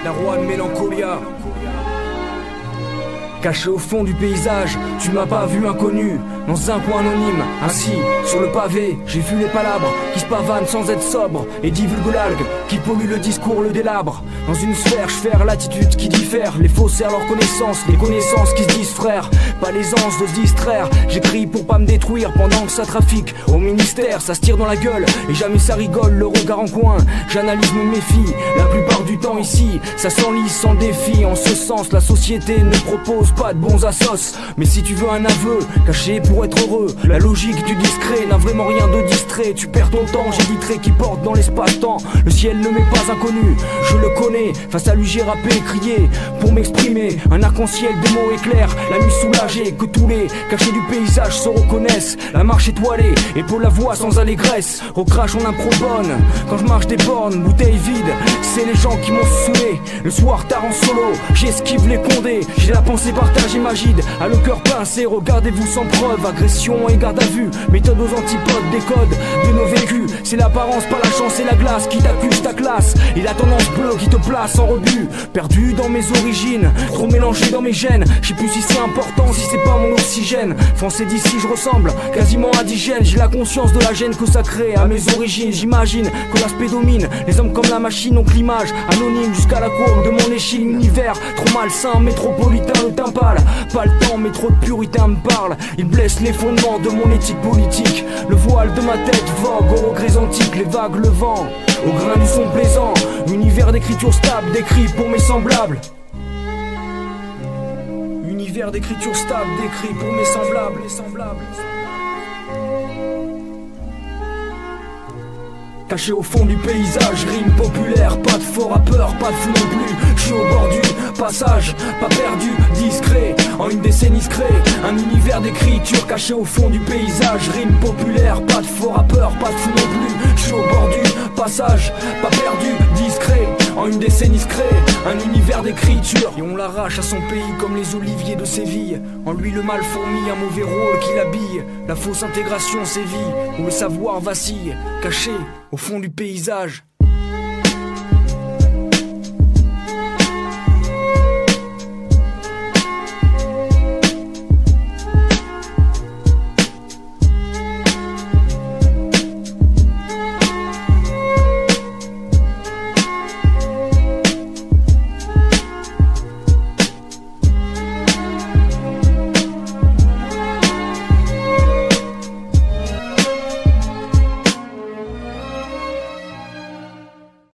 La roi de Mélancolia. Caché au fond du paysage, tu m'as pas vu inconnu, dans un coin anonyme, ainsi, sur le pavé, j'ai vu les palabres qui se pavanent sans être sobres, et divulguent l'algue, qui pollue le discours, le délabre. Dans une sphère, j'fère l'attitude qui diffère, les faussaires leur connaissance, les connaissances qui se disent frères, pas l'aisance de se distraire, j'écris pour pas me détruire pendant que ça trafique, au ministère, ça se tire dans la gueule, et jamais ça rigole, le regard en coin, j'analyse, me méfie, la plupart du temps ici, ça s'enlise sans défi, en ce sens, la société ne propose pas de bons assos. Mais si tu veux un aveu caché pour être heureux, la logique du discret n'a vraiment rien de distrait. Tu perds ton temps, j'ai des traits qui portent dans l'espace-temps. Le ciel ne m'est pas inconnu, je le connais. Face à lui j'ai rappé, crié pour m'exprimer. Un arc-en-ciel de mots éclairs, la nuit soulagée, que tous les cachés du paysage se reconnaissent. La marche étoilée, épaule la voix sans allégresse. Recrache en impro bonne, quand je marche des bornes, bouteille vide. C'est les gens qui m'ont saoulé. Le soir tard en solo, j'esquive les condés. J'ai la pensée partagée magide, à le cœur pincé. Regardez-vous sans preuve, agression et garde à vue. Méthode aux antipodes, des codes de nos vécus. C'est l'apparence, pas la chance et la glace qui t'accuse ta classe. Et la tendance bleue qui te place en rebut. Perdu dans mes origines, trop mélangé dans mes gènes. Je sais plus si c'est important, si c'est pas mon oxygène. Français d'ici, je ressemble quasiment à indigène. J'ai la conscience de la gêne que ça crée à mes origines. J'imagine que l'aspect domine, les hommes comme la machine ont l'image anonyme jusqu'à la courbe de mon échine. Univers trop malsain, métropolitain, le teint pâle. Pas le temps, mais trop de puritains me parlent. Ils blessent les fondements de mon éthique politique. Le voile de ma tête vogue aux regrets antiques. Les vagues, le vent, au grain du son plaisant. Univers d'écriture stable, décrit pour mes semblables. Univers d'écriture stable, décrit pour mes semblables. Caché au fond du paysage, rime populaire, pas de faux rappeur, pas de flou non plus. Je suis au bord du passage, pas perdu, discret, en une décennie crée. Un univers d'écriture caché au fond du paysage, rime populaire, pas de faux rappeur, pas de flou non plus. Je suis au bord du passage, pas perdu, discret, en une décennie crée. Un univers d'écriture, et on l'arrache à son pays comme les oliviers de Séville. En lui le mal fourmille, un mauvais rôle qui l'habille. La fausse intégration sévit, où le savoir vacille, caché au fond du paysage.